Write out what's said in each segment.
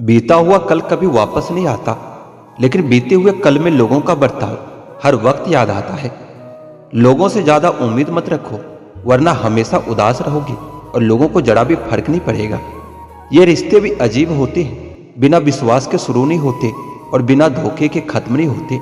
बीता हुआ कल कभी वापस नहीं आता, लेकिन बीते हुए कल में लोगों का बर्ताव हर वक्त याद आता है। लोगों से ज्यादा उम्मीद मत रखो, वरना हमेशा उदास रहोगे और लोगों को जरा भी फर्क नहीं पड़ेगा। ये रिश्ते भी अजीब होते हैं, बिना विश्वास के शुरू नहीं होते और बिना धोखे के खत्म नहीं होते।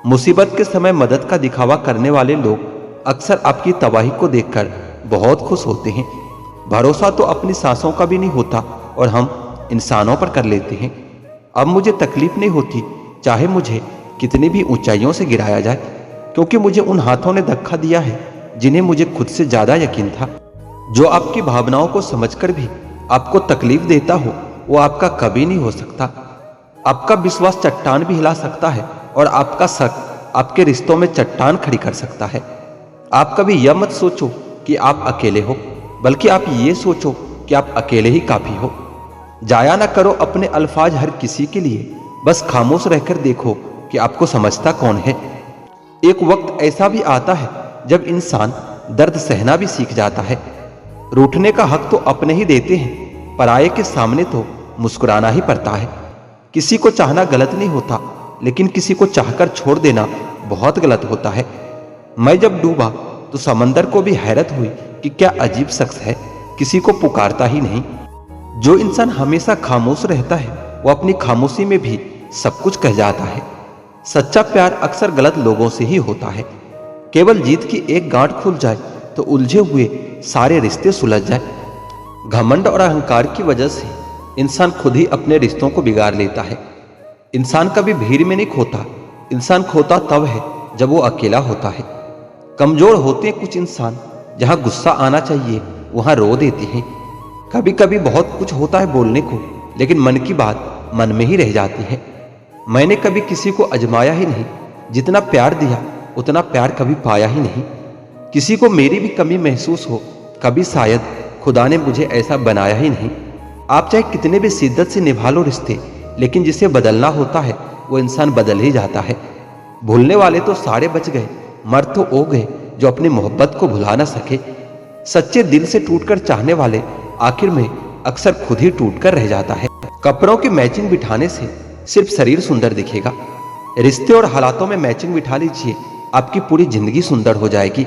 मुसीबत के समय मदद का दिखावा करने वाले लोग अक्सर आपकी तबाही को देखकर बहुत खुश होते हैं। भरोसा तो अपनी सांसों का भी नहीं होता और हम इंसानों पर कर लेते हैं। अब मुझे तकलीफ नहीं होती, चाहे मुझे कितनी भी ऊंचाइयों से गिराया जाए, क्योंकि मुझे उन हाथों ने धक्का दिया है जिन्हें मुझे खुद से ज्यादा यकीन था। जो आपकी भावनाओं को समझकर भी आपको तकलीफ देता हो, वो आपका कभी नहीं हो सकता। आपका विश्वास चट्टान भी हिला सकता है और आपका शक आपके रिश्तों में चट्टान खड़ी कर सकता है। आप कभी यह मत सोचो कि आप अकेले हो, बल्कि आप ये सोचो कि आप अकेले ही काफी हो। जाया ना करो अपने अल्फाज हर किसी के लिए, बस खामोश रहकर देखो कि आपको समझता कौन है। एक वक्त ऐसा भी आता है जब इंसान दर्द सहना भी सीख जाता है। रूठने का हक तो अपने ही देते हैं, पराये के सामने तो मुस्कुराना ही पड़ता है। किसी को चाहना गलत नहीं होता, लेकिन किसी को चाहकर छोड़ देना बहुत गलत होता है। मैं जब डूबा तो समंदर को भी हैरत हुई कि क्या अजीब शख्स है, किसी को पुकारता ही नहीं। जो इंसान हमेशा खामोश रहता है, वो अपनी खामोशी में भी सब कुछ कह जाता है। सच्चा प्यार अक्सर गलत लोगों से ही होता है। केवल जीत की एक गांठ खुल जाए तो उलझे हुए सारे रिश्ते सुलझ जाए। घमंड और अहंकार की वजह से इंसान खुद ही अपने रिश्तों को बिगाड़ लेता है। इंसान कभी भीड़ में नहीं खोता, इंसान खोता तब है जब वो अकेला होता है। कमजोर होते हैं कुछ इंसान, जहां गुस्सा आना चाहिए वहां रो देते हैं। कभी कभी बहुत कुछ होता है बोलने को, लेकिन मन की बात मन में ही रह जाती है। मैंने कभी किसी को अजमाया ही नहीं, जितना प्यार दिया उतना प्यार कभी पाया ही नहीं। किसी को मेरी भी कमी महसूस हो, कभी शायद खुदा ने मुझे ऐसा बनाया ही नहीं। आप चाहे कितने भी शिद्दत से निभा लो रिश्ते, लेकिन जिसे बदलना होता है वो इंसान बदल ही जाता है। भूलने वाले तो सारे बच गए, मर तो वो गए जो अपनी मोहब्बत को भुला ना सके। सच्चे दिल से टूटकर चाहने वाले आखिर में अक्सर खुद ही टूटकर रह जाता है। कपड़ों की मैचिंग बिठाने से सिर्फ शरीर सुंदर दिखेगा, रिश्ते और हालातों में मैचिंग बिठा लीजिए, आपकी पूरी जिंदगी सुंदर हो जाएगी।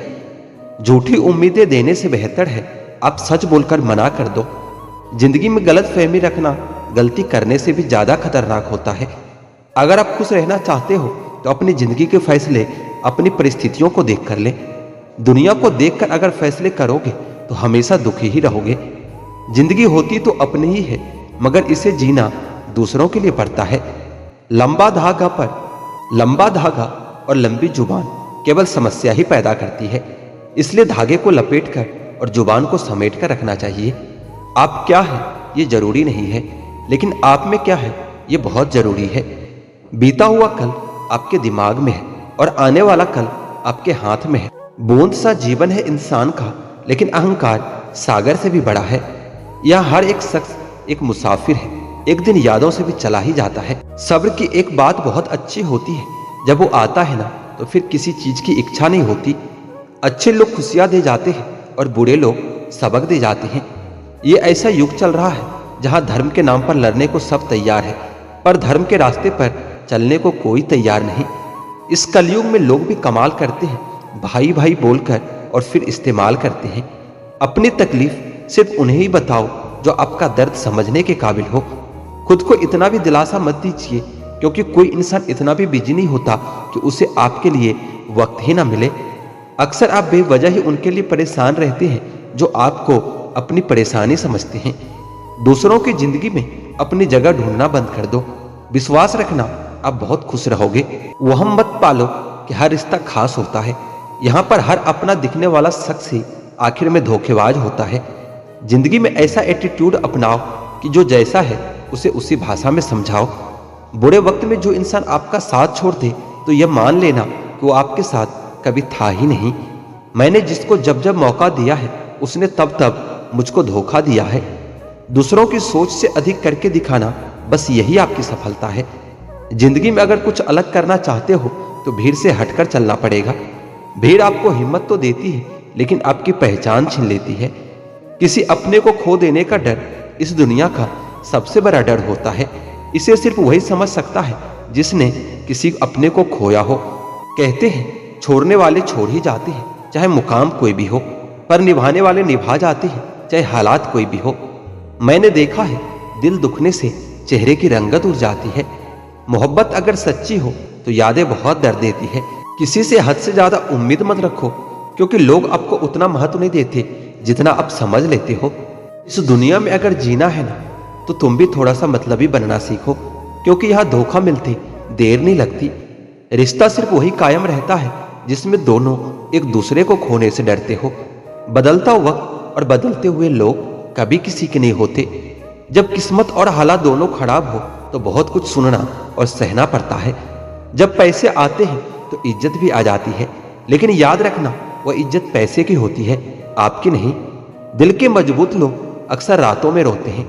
झूठी उम्मीदें देने से बेहतर है आप सच बोलकर मना कर दो। जिंदगी में गलत फहमी रखना गलती करने से भी ज्यादा खतरनाक होता है। अगर आप खुश रहना चाहते हो तो अपनी जिंदगी के फैसले अपनी परिस्थितियों को देखकर ले। दुनिया को देखकर अगर फैसले करोगे तो हमेशा दुखी ही रहोगे। जिंदगी होती तो अपनी ही है, मगर इसे जीना दूसरों के लिए पड़ता है। लंबा धागा और लंबी जुबान केवल समस्या ही पैदा करती है। इसलिए धागे को लपेटकर और जुबान को समेट कर रखना चाहिए। आप क्या है ये जरूरी नहीं है, लेकिन आप में क्या है ये बहुत जरूरी है। बीता हुआ कल आपके दिमाग में है और आने वाला कल आपके हाथ में है। बूंद सा जीवन है इंसान का, लेकिन अहंकार सागर से भी बड़ा है। यह हर एक शख्स एक मुसाफिर है, एक दिन यादों से भी चला ही जाता है। सब्र की एक बात बहुत अच्छी होती है, जब वो आता है ना तो फिर किसी चीज की इच्छा नहीं होती। अच्छे लोग खुशियां दे जाते हैं और बुरे लोग सबक दे जाते हैं। ये ऐसा युग चल रहा है जहां धर्म के नाम पर लड़ने को सब तैयार है, पर धर्म के रास्ते पर चलने को कोई तैयार नहीं। इस कलयुग में लोग भी कमाल करते हैं, भाई भाई बोलकर और फिर इस्तेमाल करते हैं। अपनी तकलीफ सिर्फ उन्हें ही बताओ जो आपका दर्द समझने के काबिल हो। खुद को इतना भी दिलासा मत दीजिए, क्योंकि कोई इंसान इतना भी बिजी नहीं होता कि उसे आपके लिए वक्त ही ना मिले। अक्सर आप बेवजह ही उनके लिए परेशान रहते हैं जो आपको अपनी परेशानी समझते हैं। दूसरों की जिंदगी में अपनी जगह ढूंढना बंद कर दो। विश्वास रखना आप बहुत खुश रहोगे। वहम मत पालो कि हर रिश्ता खास होता है। यहाँ पर हर अपना दिखने वाला शख्स ही आखिर में धोखेबाज होता है। जिंदगी में ऐसा एटीट्यूड अपनाओ कि जो जैसा है उसे उसी भाषा में समझाओ। बुरे वक्त में जो इंसान आपका साथ छोड़ दे तो यह मान लेना कि वो आपके साथ कभी था ही नहीं। मैंने जिसको जब जब मौका दिया है उसने तब तब मुझको धोखा दिया है। दूसरों की सोच से अधिक करके दिखाना, बस यही आपकी सफलता है। जिंदगी में अगर कुछ अलग करना चाहते हो तो भीड़ से हटकर चलना पड़ेगा। भीड़ आपको हिम्मत तो देती है, लेकिन आपकी पहचान छीन लेती है। किसी अपने को खो देने का डर इस दुनिया का सबसे बड़ा डर होता है। इसे सिर्फ वही समझ सकता है जिसने किसी अपने को खोया हो। कहते हैं छोड़ने वाले छोड़ ही जाते हैं, चाहे मुकाम कोई भी हो, पर निभाने वाले निभा जाते हैं, चाहे हालात कोई भी हो। मैंने देखा है दिल दुखने से चेहरे की रंगत उड़ जाती है। मोहब्बत अगर सच्ची हो तो यादें बहुत दर्द देती है। किसी से हद से ज्यादा उम्मीद मत रखो, क्योंकि लोग आपको उतना महत्व नहीं देते जितना आप समझ लेते हो। इस दुनिया में अगर जीना है ना, तो तुम भी थोड़ा सा मतलबी बनना सीखो, क्योंकि यहाँ धोखा मिलते देर नहीं लगती। रिश्ता सिर्फ वही कायम रहता है जिसमें दोनों एक दूसरे को खोने से डरते हो। बदलता वक्त और बदलते हुए लोग कभी किसी के नहीं होते। जब किस्मत और हालात दोनों खराब हो तो बहुत कुछ सुनना और सहना पड़ता है। जब पैसे आते हैं तो इज्जत भी आ जाती है, लेकिन याद रखना वह इज्जत पैसे की होती है, आपकी नहीं। दिल के मजबूत लोग अक्सर रातों में रोते हैं।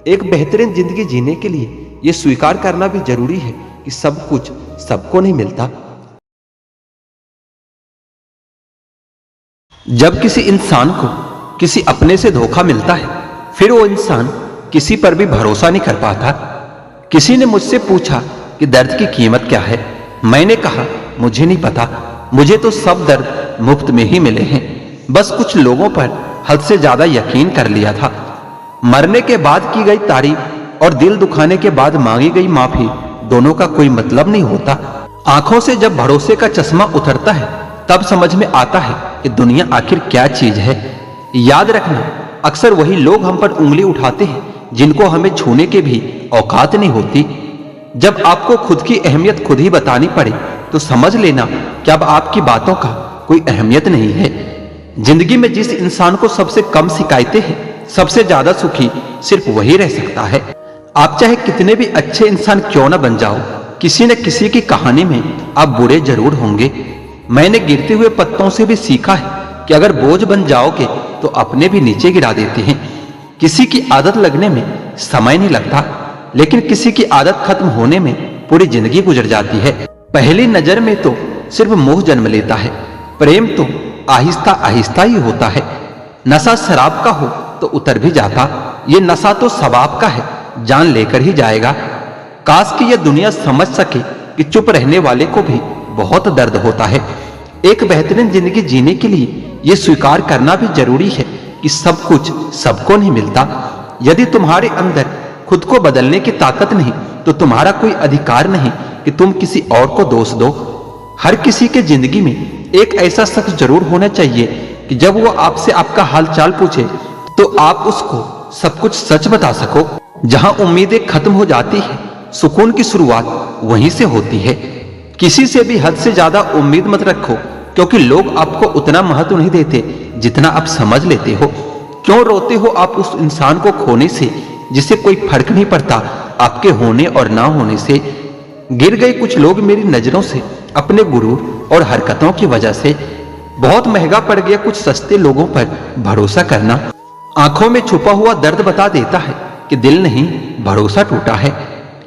एक बेहतरीन जिंदगी जीने के लिए यह स्वीकार करना भी जरूरी है कि सब कुछ सबको नहीं मिलता। जब किसी इंसान को किसी अपने से धोखा मिलता है, फिर वो इंसान किसी पर भी भरोसा नहीं कर पाता। किसी ने मुझसे पूछा कि दर्द की कीमत क्या है। मैंने कहा मुझे नहीं पता, मुझे तो सब दर्द मुफ्त में ही मिले हैं। बस कुछ लोगों पर हद से ज्यादा यकीन कर लिया था। मरने के बाद की गई तारीफ और दिल दुखाने के बाद मांगी गई माफी दोनों का कोई मतलब नहीं होता। आंखों से जब भरोसे का चश्मा उतरता है तब समझ में आता है कि दुनिया आखिर क्या चीज है। याद रखना, अक्सर वही लोग हम पर उंगली उठाते हैं जिनको हमें छूने के भी औकात नहीं होती। जब आपको खुद की अहमियत खुद ही बतानी पड़े तो समझ लेना कि अब आपकी बातों का कोई अहमियत नहीं है। जिंदगी में जिस इंसान को सबसे कम शिकायतें हैं, सबसे ज्यादा सुखी सिर्फ वही रह सकता है। आप चाहे कितने भी अच्छे इंसान क्यों ना बन जाओ, किसी न किसी की कहानी में आप बुरे जरूर होंगे। मैंने गिरते हुए पत्तों से भी सीखा है कि अगर बोझ बन जाओगे तो अपने भी नीचे गिरा देते हैं। किसी की आदत लगने में समय नहीं लगता, लेकिन किसी की आदत खत्म होने में पूरी जिंदगी गुजर जाती है। पहली नजर में तो सिर्फ मोह जन्म लेता है, प्रेम तो आहिस्ता आहिस्ता ही होता है। नशा शराब का हो तो उतर भी जाता, ये नशा तो सवाब का है, जान लेकर ही जाएगा। काश कि यह दुनिया समझ सके कि चुप रहने वाले को भी बहुत दर्द होता है। एक बेहतरीन जिंदगी जीने के लिए यह स्वीकार करना भी जरूरी है कि सब कुछ सबको नहीं मिलता। यदि तुम्हारे अंदर खुद को बदलने की ताकत नहीं तो तुम्हारा कोई अधिकार नहीं कि तुम किसी और को दोष दो। हर किसी के जिंदगी में एक ऐसा शख्स जरूर होना चाहिए कि जब वो आपसे आपका हालचाल पूछे तो आप उसको सब कुछ सच बता सको। जहां उम्मीदें खत्म हो जाती है, सुकून की शुरुआत वहीं से होती है। किसी से भी हद से ज्यादा उम्मीद मत रखो, क्योंकि लोग आपको उतना महत्व नहीं देते जितना आप समझ लेते हो। क्यों रोते हो आप उस इंसान को खोने से जिसे कोई फर्क नहीं पड़ता आपके होने और ना होने से। गिर गए कुछ लोग मेरी नजरों से अपने गुरूर और हरकतों की वजह से। बहुत महंगा पड़ गया कुछ सस्ते लोगों पर भरोसा करना। आंखों में छुपा हुआ दर्द बता देता है कि दिल नहीं, भरोसा टूटा है।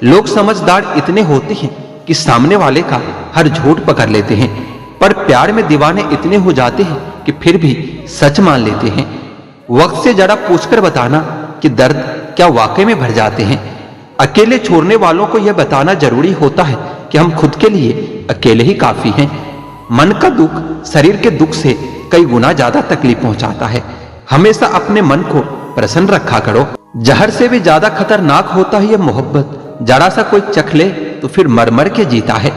लोग समझदार इतने होते हैं कि सामने वाले का हर झूठ पकड़ लेते हैं, पर प्यार में दीवाने इतने हो जाते हैं कि फिर भी सच मान लेते हैं। वक्त से जरा पूछकर बताना कि दर्द क्या वाकई में भर जाते हैं। अकेले छोड़ने वालों को यह बताना जरूरी होता है कि हम खुद के लिए अकेले ही काफी हैं। मन का दुख शरीर के दुख से कई गुना ज्यादा तकलीफ पहुंचाता है। हमेशा अपने मन को प्रसन्न रखा करो। जहर से भी ज्यादा खतरनाक होता है यह मोहब्बत। जरा सा कोई चख ले तो फिर मर मर के जीता है।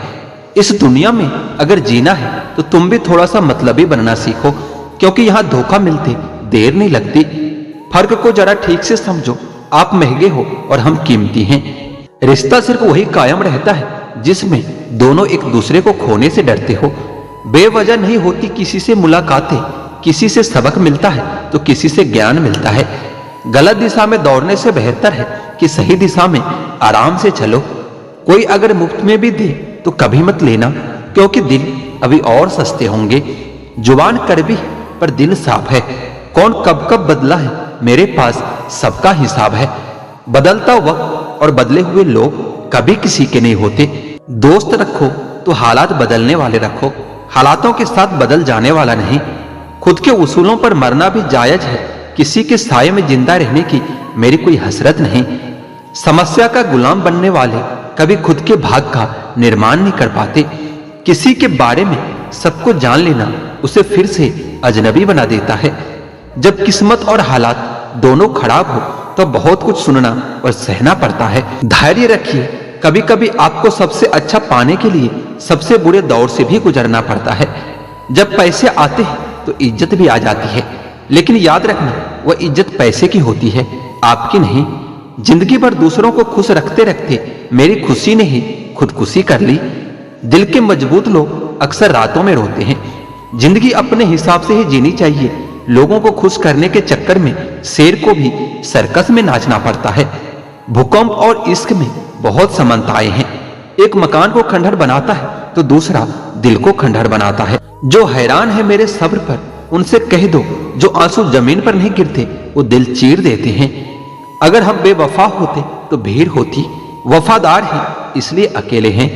इस दुनिया में अगर जीना है तो तुम भी थोड़ा सा मतलबी बनना सीखो, क्योंकि यहाँ धोखा मिलते देर नहीं लगती। फर्क को जरा ठीक से समझो, आप महंगे हो और हम कीमती हैं। रिश्ता सिर्फ वही कायम रहता है जिसमें दोनों एक दूसरे को खोने से डरते हो। बेवजह नहीं होती किसी से मुलाकातें, किसी से सबक मिलता है तो किसी से ज्ञान मिलता है। गलत दिशा में दौड़ने से बेहतर है कि सही दिशा में आराम से चलो। कोई अगर मुफ्त में भी दे तो कभी मत लेना, क्योंकि दिल अभी और सस्ते होंगे। जुबान कड़वी पर दिल साफ है। कौन कब कब बदला है, मेरे पास सबका हिसाब है। बदलता वक्त और बदले हुए लोग कभी किसी के नहीं होते। दोस्त रखो तो हालात बदलने वाले रखो, हालातों के साथ बदल जाने वाला नहीं। खुद के उसूलों पर मरना भी जायज है, किसी के साये में जिंदा रहने की मेरी कोई हसरत नहीं। समस्या का गुलाम बनने वाले कभी खुद के भाग का निर्माण नहीं कर पाते। किसी के बारे में सबको जान लेना उसे फिर से अजनबी बना देता है। जब किस्मत और हालात दोनों खराब हो तो बहुत कुछ सुनना और सहना पड़ता है। धैर्य रखिए, कभी कभी आपको सबसे अच्छा पाने के लिए सबसे बुरे दौर से भी गुजरना पड़ता है। जब पैसे आते हैं तो इज्जत भी आ जाती है, लेकिन याद रखना वह इज्जत पैसे की होती है, आपकी नहीं। जिंदगी भर दूसरों को खुश रखते रखते मेरी खुशी ने ही खुदकुशी कर ली। दिल के मजबूत लोग अक्सर रातों में रोते हैं। जिंदगी अपने हिसाब से ही जीनी चाहिए। लोगों को खुश करने के चक्कर में शेर को भी सर्कस में नाचना पड़ता है। भूकंप और इश्क में बहुत समानताएं हैं। एक मकान को खंडहर बनाता है तो दूसरा दिल को खंडहर बनाता है। जो हैरान है मेरे सब्र पर, उनसे कह दो जो आंसू जमीन पर नहीं गिरते वो दिल चीर देते हैं। अगर हम बेवफा होते तो भीड़ होती, वफादार हैं इसलिए अकेले हैं।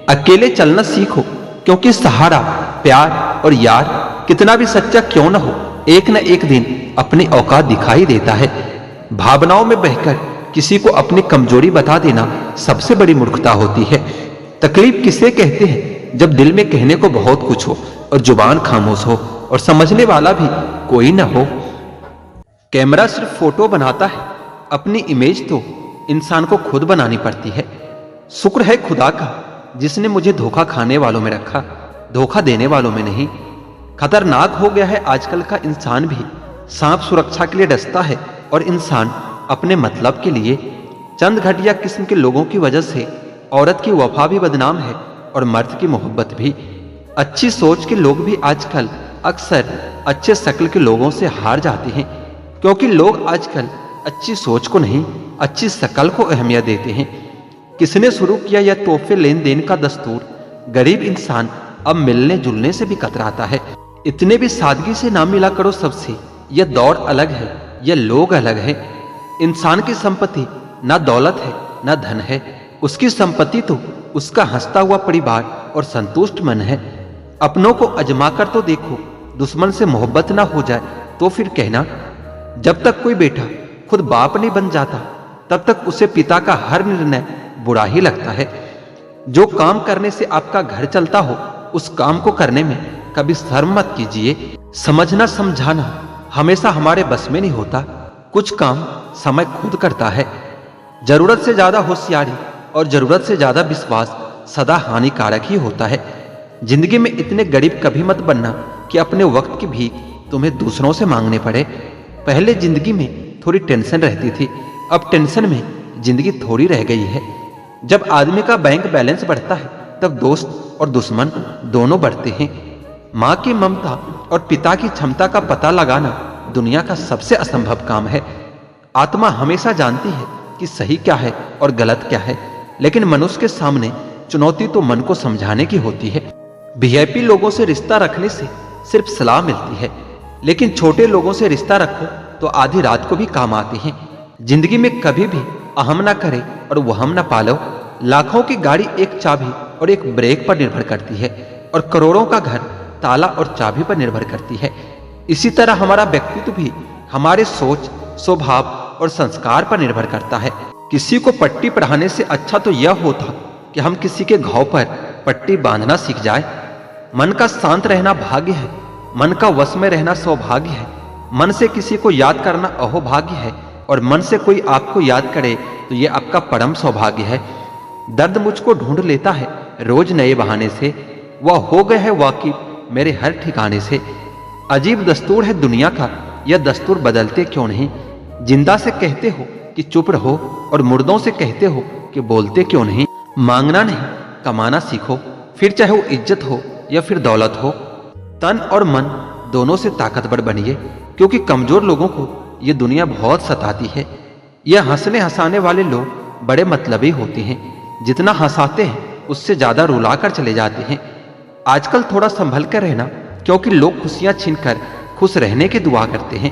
अकेले चलना सीखो, क्योंकि सहारा, प्यार और यार कितना भी सच्चा क्यों न हो, एक न एक दिन अपनी औकात दिखाई देता है। भावनाओं में बहकर किसी को अपनी कमजोरी बता देना सबसे बड़ी मूर्खता होती है। तकलीफ किसे कहते हैं जब दिल में कहने को बहुत कुछ हो और जुबान खामोश हो और समझने वाला भी कोई न हो। कैमरा सिर्फ फोटो बनाता है, अपनी इमेज तो इंसान को खुद बनानी पड़ती है। शुक्र है खुदा का जिसने मुझे धोखा खाने वालों में रखा, धोखा देने वालों में नहीं। खतरनाक हो गया है आजकल का इंसान भी। सांप सुरक्षा के लिए डसता है और इंसान अपने मतलब के लिए। चंद घटिया किस्म के लोगों की वजह से औरत की वफा भी बदनाम है और मर्द की मोहब्बत भी। अच्छी सोच के लोग भी आजकल अक्सर अच्छे शक्ल के लोगों से हार जाते हैं, क्योंकि लोग आजकल अच्छी सोच को नहीं, अच्छी शक्ल को अहमियत देते हैं। किसने शुरू किया यह तोहफे लेन देन का दस्तूर? गरीब इंसान अब मिलने जुलने से भी कतराता है। इतने भी सादगी से ना मिला करो सबसे। यह दौर अलग है, यह लोग अलग है। इंसान की संपत्ति ना दौलत है ना धन है, उसकी संपत्ति तो उसका हंसता हुआ परिवार और संतुष्ट मन है। अपनों को अजमा कर तो देखो, दुश्मन से मोहब्बत ना हो जाए तो फिर कहना। जब तक कोई बेटा खुद बाप नहीं बन जाता तब तक उसे पिता का हर निर्णय बुरा ही लगता है। जो काम करने से आपका घर चलता हो उस काम को करने में कभी शर्म मत कीजिए। समझना समझाना हमेशा हमारे बस में नहीं होता, कुछ काम समय खुद करता है। जरूरत से ज्यादा होशियारी और जरूरत से ज्यादा विश्वास सदा हानिकारक ही होता है। जिंदगी में इतने गरीब कभी मत बनना कि अपने वक्त की भीख तुम्हें दूसरों से मांगने पड़े। पहले जिंदगी में थोड़ी टेंशन रहती थी, अब टेंशन में जिंदगी थोड़ी रह गई है। जब आदमी का बैंक बैलेंस बढ़ता है तब दोस्त और दुश्मन दोनों बढ़ते हैं। माँ की ममता और पिता की क्षमता का पता लगाना दुनिया का सबसे असंभव काम है। आत्मा हमेशा जानती है कि सही क्या है और गलत क्या है, लेकिन मनुष्य के सामने चुनौती तो मन को समझाने की होती है। वीआईपी लोगों से रिश्ता रखने से सिर्फ सलाह मिलती है, लेकिन छोटे लोगों से रिश्ता रखो तो आधी रात को भी काम आते हैं। जिंदगी में कभी भी अहम ना करे और वहम ना पालो। लाखों की गाड़ी एक चाबी और एक ब्रेक पर निर्भर करती है, और करोड़ों का घर ताला और चाबी पर निर्भर करती है। इसी तरह हमारा व्यक्तित्व भी हमारे सोच, स्वभाव और संस्कार पर निर्भर करता है। किसी को पट्टी पढ़ाने से अच्छा तो यह होता कि हम किसी के घाव पर पट्टी बांधना सीख जाए। मन का शांत रहना भाग्य है, मन का वश में रहना सौभाग्य है। मन से किसी को याद करना अहोभाग्य है, और मन से कोई आपको याद करे तो यह आपका परम सौभाग्य है। दर्द मुझको ढूंढ लेता है रोज नए बहाने से, वह हो गए है वाकिफ मेरे हर ठिकाने से। अजीब दस्तूर है दुनिया का, यह दस्तूर बदलते क्यों नहीं। जिंदा से कहते हो कि चुप रहो और मुर्दों से कहते हो कि बोलते क्यों नहीं। मांगना नहीं कमाना सीखो, फिर चाहे वो इज्जत हो या फिर दौलत हो। तन और मन दोनों से ताकतवर बनिए, क्योंकि कमजोर लोगों को ये दुनिया बहुत सताती है। यह हंसने हंसाने वाले लोग बड़े मतलबी होते हैं, जितना हंसाते हैं उससे ज्यादा रुलाकर चले जाते हैं। आजकल थोड़ा संभल कर रहना, क्योंकि लोग खुशियां छीनकर खुश रहने की दुआ करते हैं।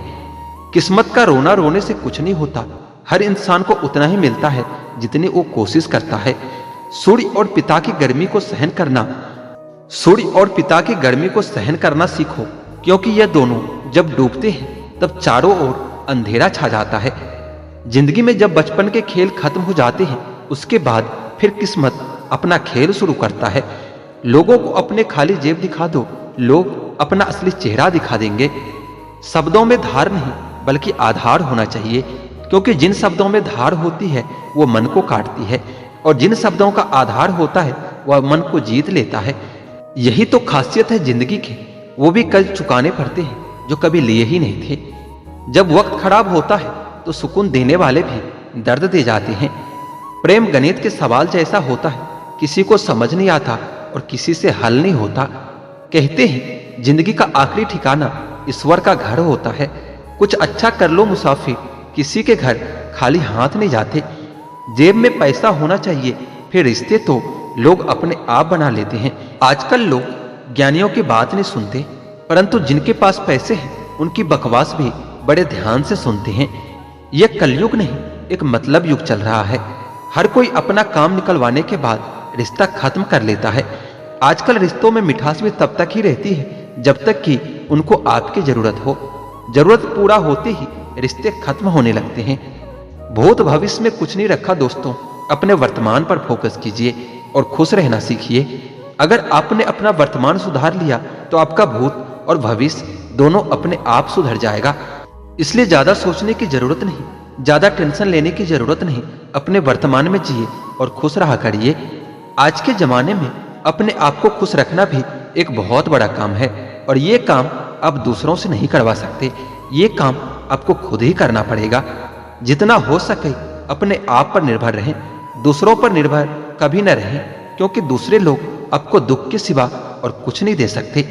किस्मत का रोना रोने से कुछ नहीं होता, हर इंसान को उतना ही मिलता है जितनी वो कोशिश करता है। सूर्य और पिता की गर्मी को सहन करना सीखो, क्योंकि यह दोनों जब डूबते हैं तब चारों ओर अंधेरा छा जाता है। जिंदगी में जब बचपन के खेल खत्म हो जाते हैं, उसके बाद फिर किस्मत अपना खेल शुरू करता है। लोगों को अपने खाली जेब दिखा दो, लोग अपना असली चेहरा दिखा देंगे। शब्दों में धार नहीं बल्कि आधार होना चाहिए, क्योंकि जिन शब्दों में धार होती है वो मन को काटती है, और जिन शब्दों का आधार होता है वह मन को जीत लेता है। यही तो खासियत है जिंदगी की। वो भी कर्ज चुकाने पड़ते हैं जो कभी लिए ही नहीं थे। जब वक्त खराब होता है तो सुकून देने वाले भी दर्द दे जाते हैं। प्रेम गणित के सवाल जैसा होता है, किसी को समझ नहीं आता और किसी से हल नहीं होता। कहते हैं जिंदगी का आखिरी ठिकाना ईश्वर का घर होता है। कुछ अच्छा कर लो मुसाफिर, किसी के घर खाली हाथ नहीं जाते। जेब में पैसा होना चाहिए, फिर रिश्ते तो लोग अपने आप बना लेते हैं। आजकल लोग ज्ञानियों की बात नहीं सुनते, परंतु जिनके पास पैसे हैं उनकी बकवास भी बड़े ध्यान से सुनते हैं। यह कलयुग नहीं, एक मतलब युग चल रहा है। हर कोई अपना काम निकलवाने के बाद रिश्ता खत्म कर लेता है। आजकल रिश्तों में मिठास भी तब तक ही रहती है जब तक कि उनको आपकी जरूरत हो। जरूरत पूरा होते ही रिश्ते खत्म होने लगते हैं। भूत भविष्य में कुछ नहीं रखा दोस्तों, अपने वर्तमान पर फोकस कीजिए और खुश रहना सीखिए। अगर आपने अपना वर्तमान सुधार लिया तो आपका भूत और भविष्य दोनों अपने आप सुधर जाएगा। इसलिए ज्यादा सोचने की जरूरत नहीं, ज्यादा टेंशन लेने की जरूरत नहीं। अपने वर्तमान में जिए और खुश रहा करिए। आज के जमाने में अपने आप को खुश रखना भी एक बहुत बड़ा काम है, और ये काम आप दूसरों से नहीं करवा सकते। ये काम आपको खुद ही करना पड़ेगा। जितना हो सके अपने आप पर निर्भर रहें, दूसरों पर निर्भर कभी न रहें, क्योंकि दूसरे लोग आपको दुख के सिवा और कुछ नहीं दे सकते।